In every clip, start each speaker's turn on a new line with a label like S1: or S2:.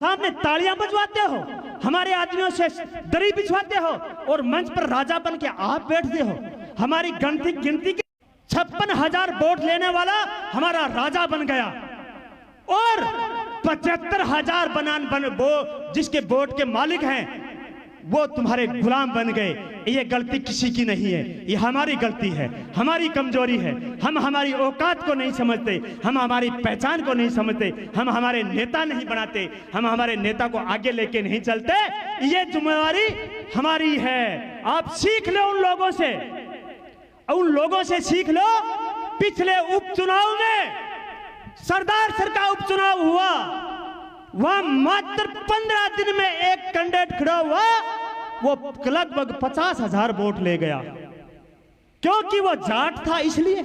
S1: सामने तालियां बजवाते हो, हमारे आदमियों से दरी बिछवाते हो और मंच पर राजा बन के आप बैठते हो। हमारी गिनती के 56,000 वोट लेने वाला हमारा राजा बन गया और 75,000 जिसके वोट के मालिक हैं वो तुम्हारे गुलाम बन गए। ये गलती किसी की नहीं है, ये हमारी गलती है, हमारी कमजोरी है। हम हमारी औकात को नहीं समझते, हम हमारी पहचान को नहीं समझते, हम हमारे नेता नहीं बनाते, हम हमारे नेता को आगे लेके नहीं चलते। ये जिम्मेवारी हमारी है। आप सीख लो उन लोगों से सीख लो। पिछले उपचुनाव में सरदार सर का उपचुनाव हुआ, वहां मात्र 15 दिन में एक कैंडिडेट खड़ा हुआ, वो लगभग 50,000 वोट ले गया। क्योंकि वो जाट था, इसलिए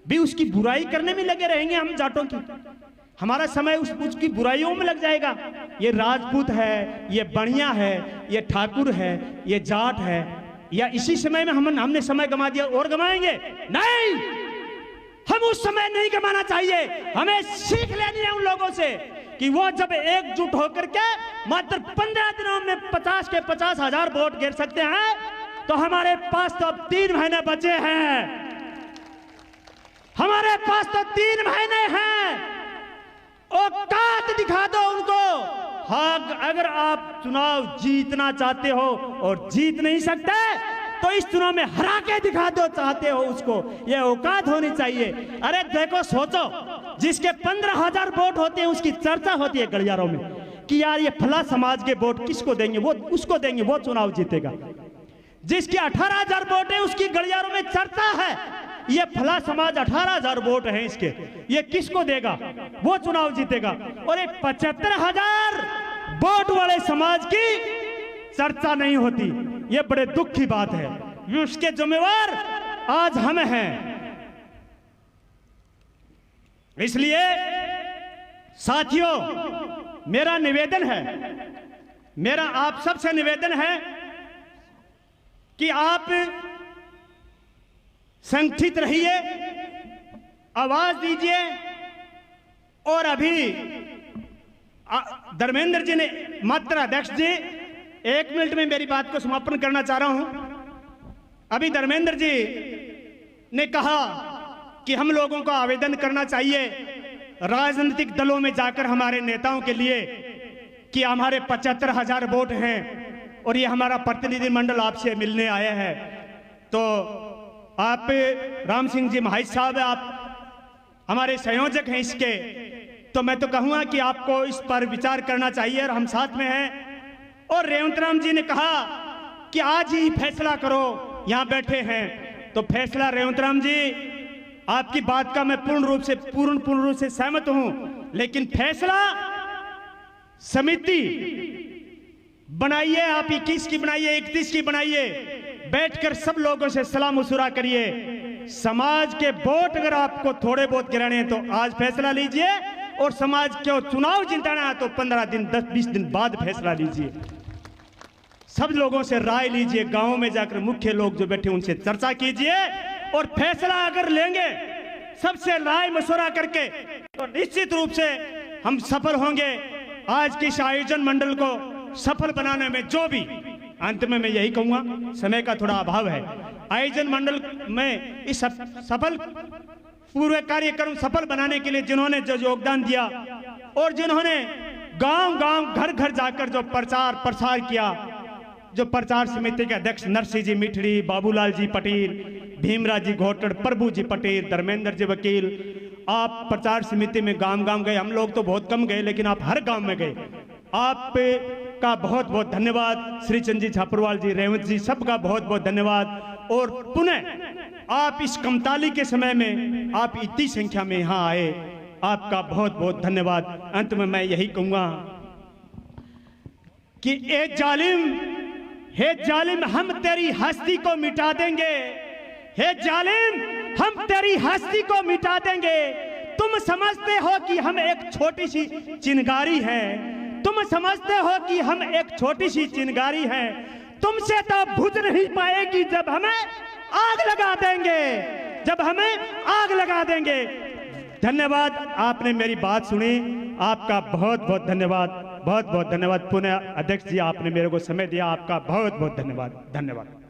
S1: भी उसकी बुराई करने में लगे रहेंगे हम जाटों की। हमारा समय उसकी बुराइयों में लग जाएगा। ये राजपूत है, ये बनिया है, ये ठाकुर है, ये जाट है, या इसी समय में हमने समय गंवा दिया और गंवाएंगे नहीं। हम उस समय नहीं गंवाना चाहिए। हमें सीख लेनी है उन लोगों से कि वो जब एकजुट होकर के मात्र 15 दिनों में 50 के 50,000 वोट गिर सकते हैं, तो हमारे पास तो अब 3 महीने बचे हैं। हमारे पास तो 3 महीने हैं। औकात दिखा दो उनको। हाँ, अगर आप चुनाव जीतना चाहते हो और जीत नहीं सकते तो इस चुनाव में हरा के दिखा दो चाहते हो उसको, ये औकात होनी चाहिए। अरे देखो, सोचो, जिसके 15,000 वोट होते हैं उसकी चर्चा होती है गलियारों में कि यार ये फला समाज के वोट किसको देंगे, वो उसको देंगे, वो चुनाव जीतेगा। जिसके 18,000 वोट है उसकी गलियारों में चर्चा है, ये फला समाज 18,000 वोट हैं इसके, ये किसको देगा, वो चुनाव जीतेगा। और एक 75,000 वोट वाले समाज की चर्चा नहीं होती। ये बड़े दुख की बात है। उसके जिम्मेवार आज हम हैं। इसलिए साथियों, मेरा निवेदन है, मेरा आप सबसे निवेदन है कि आप संगठित रहिए, आवाज दीजिए। और अभी धर्मेंद्र जी ने, मात्र अध्यक्ष जी, 1 मिनट में मेरी बात को समापन करना चाह रहा हूं। अभी धर्मेंद्र जी ने कहा कि हम लोगों को आवेदन करना चाहिए राजनीतिक दलों में जाकर हमारे नेताओं के लिए कि हमारे 75,000 वोट हैं और ये हमारा प्रतिनिधिमंडल आपसे मिलने आया है। तो आप राम सिंह जी महाइज साहब, आप हमारे संयोजक हैं इसके, तो मैं तो कहूँगा कि आपको इस पर विचार करना चाहिए और हम साथ में हैं। और रेवंत राम जी ने कहा कि आज ही फैसला करो, यहाँ बैठे हैं, तो फैसला रेवंत राम जी, आपकी बात का मैं पूर्ण रूप से सहमत हूं, लेकिन फैसला समिति बनाइए, आप 21 की बनाइए, 31 की बनाइए, बैठकर सब लोगों से सलाह मशुरा करिए। समाज के वोट अगर आपको थोड़े बहुत गिराने हैं तो आज फैसला लीजिए, और समाज को चुनाव जिताना है तो 15 दिन 10-20 दिन बाद फैसला लीजिए। सब लोगों से राय लीजिए, गांवों में जाकर मुख्य लोग जो बैठे उनसे चर्चा कीजिए, और फैसला अगर लेंगे सबसे राय मशवरा करके तो निश्चित रूप से हम सफल होंगे। आज के इस आयोजन मंडल को सफल बनाने में जो भी, अंत में मैं यही कहूंगा, समय का थोड़ा अभाव है, आयोजन मंडल में इस सफल पूरे कार्यक्रम सफल बनाने के लिए जिन्होंने जो योगदान दिया और जिन्होंने गांव-गांव, घर-घर जाकर जो प्रचार प्रसार किया, जो प्रचार समिति के अध्यक्ष नरसिंह जी मिठड़ी, बाबूलाल जी पटेल, भीमराज जी घोटड़, प्रभु जी पटेल, धर्मेंद्र जी वकील, आप प्रचार समिति में गांव-गांव गए। हम लोग तो बहुत कम गए, लेकिन आप हर गांव में गए। आप का बहुत बहुत धन्यवाद। श्रीचंद जी छापरवाल जी, रेवंत जी, सबका बहुत बहुत धन्यवाद। और पुनः आप इस कमताली के समय में आप इतनी संख्या में यहाँ आए, आपका बहुत बहुत धन्यवाद। अंत में मैं यही कहूँगा कि ए जालिम, हे जालिम, हम तेरी हस्ती को मिटा देंगे। हे जालिम, हम तेरी हस्ती को मिटा देंगे। तुम समझते हो कि हम एक छोटी सी चिंगारी हैं, तुम समझते हो कि हम एक छोटी सी चिंगारी हैं। तुमसे तो बुझ नहीं पाएगी जब हमें आग लगा देंगे, जब हमें आग लगा देंगे। धन्यवाद, आपने मेरी बात सुनी, आपका बहुत बहुत धन्यवाद। बहुत बहुत धन्यवाद। पुनः अध्यक्ष जी, आपने मेरे को समय दिया, आपका बहुत बहुत धन्यवाद। धन्यवाद।